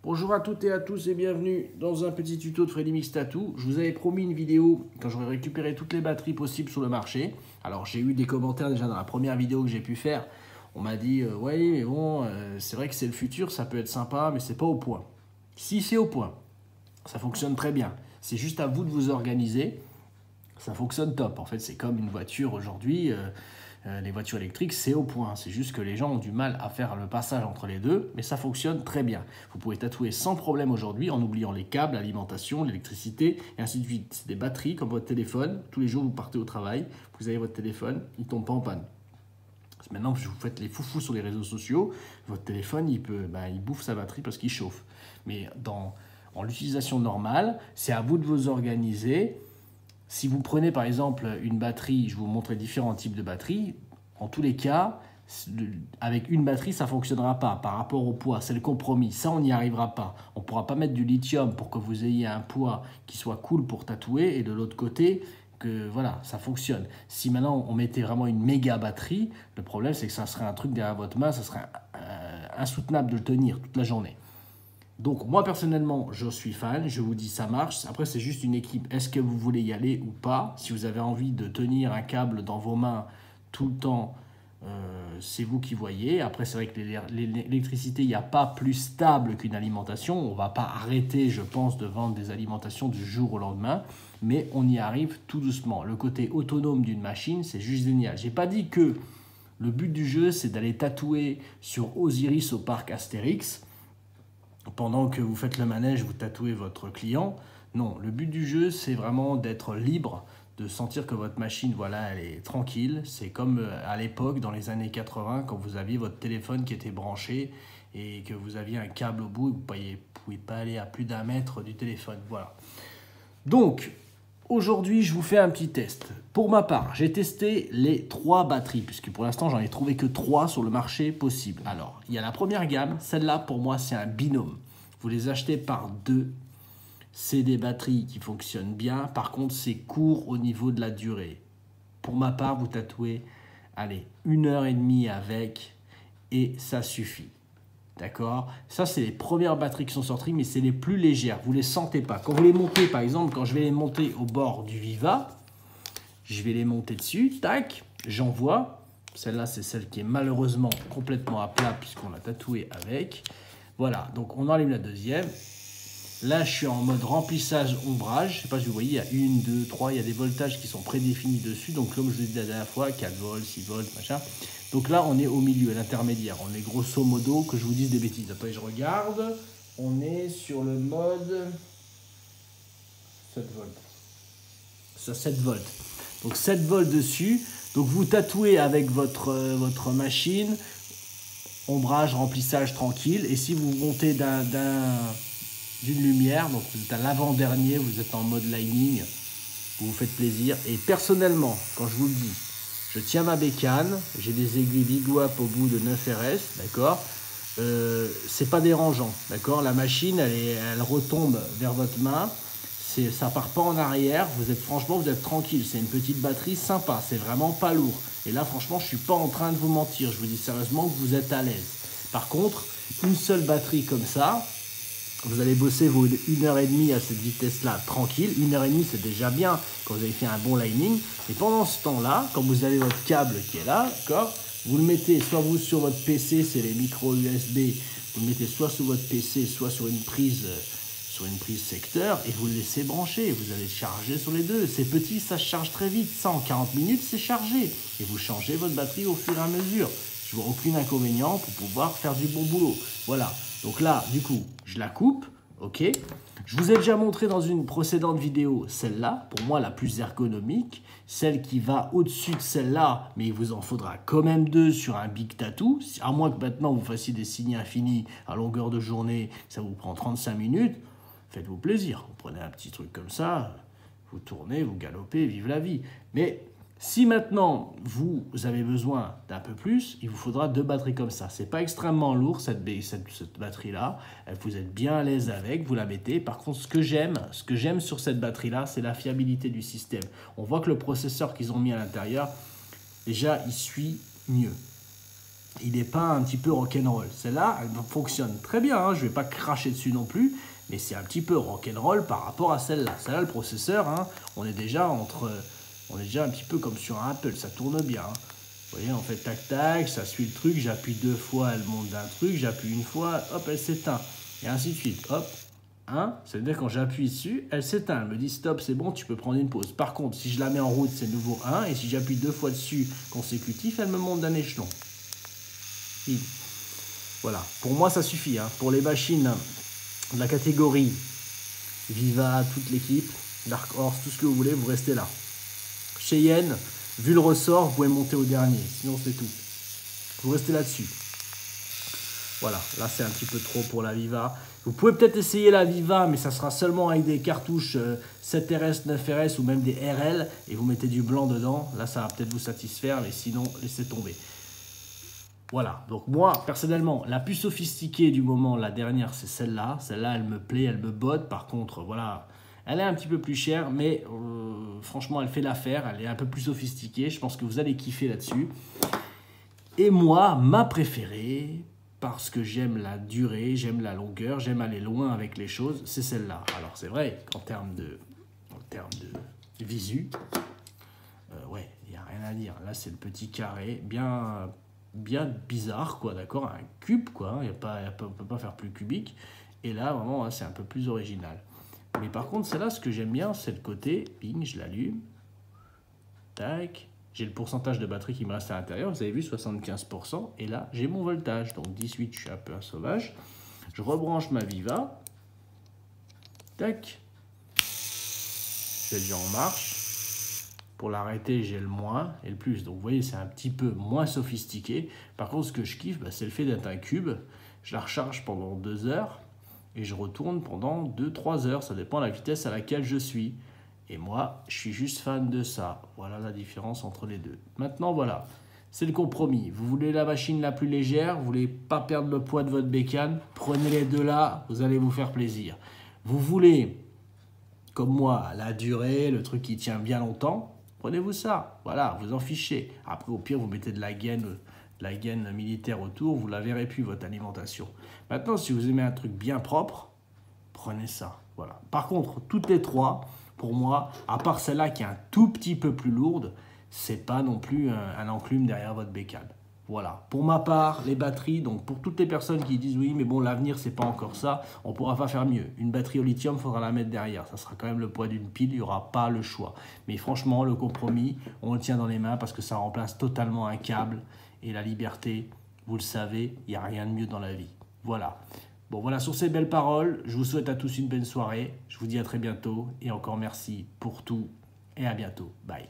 Bonjour à toutes et à tous et bienvenue dans un petit tuto de Freddy Mix Tattoo. Je vous avais promis une vidéo quand j'aurais récupéré toutes les batteries possibles sur le marché. Alors j'ai eu des commentaires déjà dans la première vidéo que j'ai pu faire. On m'a dit ouais mais bon c'est vrai que c'est le futur, ça peut être sympa mais c'est pas au point. Si c'est au point, ça fonctionne très bien. C'est juste à vous de vous organiser. Ça fonctionne top. En fait c'est comme une voiture aujourd'hui. Les voitures électriques, c'est au point. C'est juste que les gens ont du mal à faire le passage entre les deux, mais ça fonctionne très bien. Vous pouvez tatouer sans problème aujourd'hui en oubliant les câbles, l'alimentation, l'électricité, et ainsi de suite. C'est des batteries comme votre téléphone. Tous les jours, vous partez au travail, vous avez votre téléphone, il ne tombe pas en panne. Maintenant que vous faites les foufous sur les réseaux sociaux, votre téléphone, il bouffe sa batterie parce qu'il chauffe. Mais en l'utilisation normale, c'est à vous de vous organiser. Si vous prenez par exemple une batterie, je vais vous montrer différents types de batteries, en tous les cas, avec une batterie, ça ne fonctionnera pas par rapport au poids, c'est le compromis, ça on n'y arrivera pas. On ne pourra pas mettre du lithium pour que vous ayez un poids qui soit cool pour tatouer et de l'autre côté, que voilà, ça fonctionne. Si maintenant on mettait vraiment une méga batterie, le problème c'est que ça serait un truc derrière votre main, ça serait insoutenable de le tenir toute la journée. Donc moi personnellement je suis fan, je vous dis ça marche, après c'est juste une équipe, est-ce que vous voulez y aller ou pas? Si vous avez envie de tenir un câble dans vos mains tout le temps, c'est vous qui voyez. Après c'est vrai que l'électricité, il n'y a pas plus stable qu'une alimentation, on ne va pas arrêter je pense de vendre des alimentations du jour au lendemain, mais on y arrive tout doucement. Le côté autonome d'une machine c'est juste génial. J'ai pas dit que le but du jeu c'est d'aller tatouer sur Osiris au parc Astérix. Pendant que vous faites le manège, vous tatouez votre client. Non, le but du jeu, c'est vraiment d'être libre, de sentir que votre machine, voilà, elle est tranquille. C'est comme à l'époque, dans les années 80, quand vous aviez votre téléphone qui était branché et que vous aviez un câble au bout et que vous ne pouviez pas aller à plus d'1 mètre du téléphone. Voilà. Donc, aujourd'hui, je vous fais un petit test. Pour ma part, j'ai testé les 3 batteries, puisque pour l'instant, j'en ai trouvé que 3 sur le marché possible. Alors, il y a la première gamme. Celle-là, pour moi, c'est un binôme. Vous les achetez par 2. C'est des batteries qui fonctionnent bien. Par contre, c'est court au niveau de la durée. Pour ma part, vous tatouez, allez, 1h30 avec et ça suffit. D'accord? Ça, c'est les premières batteries qui sont sorties, mais c'est les plus légères. Vous ne les sentez pas. Quand vous les montez, par exemple, quand je vais les monter au bord du Viva, je vais les monter dessus, tac, j'envoie. Celle-là, c'est celle qui est malheureusement complètement à plat puisqu'on l'a tatouée avec. Voilà, donc on enlève la deuxième. Là, je suis en mode remplissage ombrage. Je ne sais pas si vous voyez, il y a 1, 2, 3, il y a des voltages qui sont prédéfinis dessus. Donc, comme je vous ai dit la dernière fois, 4 volts, 6 volts, machin. Donc là, on est au milieu, à l'intermédiaire. On est grosso modo, que je vous dise des bêtises. Attendez, je regarde. On est sur le mode 7 volts. Ça, 7 volts. Donc 7 volts dessus. Donc vous tatouez avec votre machine. Ombrage, remplissage tranquille. Et si vous montez d'une lumière, donc vous êtes à l'avant-dernier, vous êtes en mode lining, vous vous faites plaisir. Et personnellement, quand je vous le dis, je tiens ma bécane, j'ai des aiguilles Big Wap au bout de 9 RS, d'accord, c'est pas dérangeant, d'accord, la machine, elle retombe vers votre main, ça part pas en arrière, franchement, vous êtes tranquille, c'est une petite batterie sympa, c'est vraiment pas lourd. Et là, franchement, je suis pas en train de vous mentir, je vous dis sérieusement que vous êtes à l'aise. Par contre, une seule batterie comme ça, vous allez bosser vos 1h30 à cette vitesse-là, tranquille. 1h30, c'est déjà bien quand vous avez fait un bon lining. Et pendant ce temps-là, quand vous avez votre câble qui est là, d'accord, vous le mettez soit vous sur votre PC, c'est les micros USB, vous le mettez soit sur votre PC, soit sur une prise secteur, et vous le laissez brancher. Vous allez charger sur les deux. C'est petit, ça se charge très vite. Ça, en 40 minutes, c'est chargé. Et vous changez votre batterie au fur et à mesure. Je vois aucun inconvénient pour pouvoir faire du bon boulot. Voilà. Donc là, du coup, je la coupe, ok. Je vous ai déjà montré dans une précédente vidéo celle-là, pour moi la plus ergonomique, celle qui va au-dessus de celle-là, mais il vous en faudra quand même 2 sur un Big Tattoo, à moins que maintenant vous fassiez des signes infinis à longueur de journée, ça vous prend 35 minutes, faites-vous plaisir, vous prenez un petit truc comme ça, vous tournez, vous galopez, vive la vie. Mais si maintenant vous avez besoin d'un peu plus, il vous faudra 2 batteries comme ça. C'est pas extrêmement lourd cette batterie-là. Vous êtes bien à l'aise avec, vous la mettez. Par contre, ce que j'aime sur cette batterie-là, c'est la fiabilité du système. On voit que le processeur qu'ils ont mis à l'intérieur, déjà, il suit mieux. il n'est pas un petit peu rock'n'roll. Celle-là, elle fonctionne très bien, hein, je ne vais pas cracher dessus non plus, mais c'est un petit peu rock'n'roll par rapport à celle-là. Celle-là, le processeur, hein, on est déjà un petit peu comme sur un Apple, ça tourne bien. Hein. Vous voyez, on fait tac tac, ça suit le truc, j'appuie 2 fois, elle monte d'un truc, j'appuie une fois, hop, elle s'éteint. Et ainsi de suite, hop. Hein, c'est-à-dire quand j'appuie dessus, elle s'éteint, elle me dit stop, c'est bon, tu peux prendre une pause. Par contre, si je la mets en route, c'est nouveau 1, et si j'appuie 2 fois dessus consécutif, elle me monte d'un échelon. Et voilà, pour moi ça suffit. Hein. Pour les machines de la catégorie Viva, toute l'équipe, Dark Horse, tout ce que vous voulez, vous restez là. Cheyenne, vu le ressort, vous pouvez monter au dernier, sinon c'est tout. Vous restez là-dessus. Voilà, là c'est un petit peu trop pour la Viva. Vous pouvez peut-être essayer la Viva, mais ça sera seulement avec des cartouches 7RS, 9RS ou même des RL, et vous mettez du blanc dedans. Là ça va peut-être vous satisfaire, mais sinon laissez tomber. Voilà, donc moi, personnellement, la plus sophistiquée du moment, la dernière, c'est celle-là. Celle-là, elle me plaît, elle me botte. Par contre, voilà, elle est un petit peu plus chère, mais franchement, elle fait l'affaire. Elle est un peu plus sophistiquée. Je pense que vous allez kiffer là-dessus. Et moi, ma préférée, parce que j'aime la durée, j'aime la longueur, j'aime aller loin avec les choses, c'est celle-là. Alors, c'est vrai qu'en termes de visu, ouais, il n'y a rien à dire. Là, c'est le petit carré, bien bizarre, quoi, d'accord, un cube, quoi, on ne peut pas faire plus cubique, et là, vraiment, c'est un peu plus original. Mais par contre, celle-là, ce que j'aime bien, c'est le côté, ping, je l'allume, tac, j'ai le pourcentage de batterie qui me reste à l'intérieur, vous avez vu, 75%, et là, j'ai mon voltage, donc 18, je suis un peu un sauvage, je rebranche ma Viva, tac, c'est déjà en marche. Pour l'arrêter, j'ai le moins et le plus. Donc, vous voyez, c'est un petit peu moins sophistiqué. Par contre, ce que je kiffe, c'est le fait d'être un cube. Je la recharge pendant 2 heures et je retourne pendant 2-3 heures. Ça dépend de la vitesse à laquelle je suis. Et moi, je suis juste fan de ça. Voilà la différence entre les deux. Maintenant, voilà. C'est le compromis. Vous voulez la machine la plus légère, vous voulez pas perdre le poids de votre bécane, prenez les deux là, vous allez vous faire plaisir. Vous voulez, comme moi, la durée, le truc qui tient bien longtemps, prenez-vous ça, voilà, vous en fichez. Après, au pire, vous mettez de la gaine militaire autour, vous la verrez plus, votre alimentation. Maintenant, si vous aimez un truc bien propre, prenez ça, voilà. Par contre, toutes les trois, pour moi, à part celle-là qui est un tout petit peu plus lourde, c'est pas non plus un enclume derrière votre bécane. Voilà, pour ma part, les batteries, donc pour toutes les personnes qui disent oui, mais bon, l'avenir, c'est pas encore ça, on ne pourra pas faire mieux. Une batterie au lithium, il faudra la mettre derrière. Ça sera quand même le poids d'une pile, il n'y aura pas le choix. Mais franchement, le compromis, on le tient dans les mains parce que ça remplace totalement un câble. Et la liberté, vous le savez, il n'y a rien de mieux dans la vie. Voilà. Bon, voilà, sur ces belles paroles, je vous souhaite à tous une belle soirée. Je vous dis à très bientôt et encore merci pour tout et à bientôt. Bye.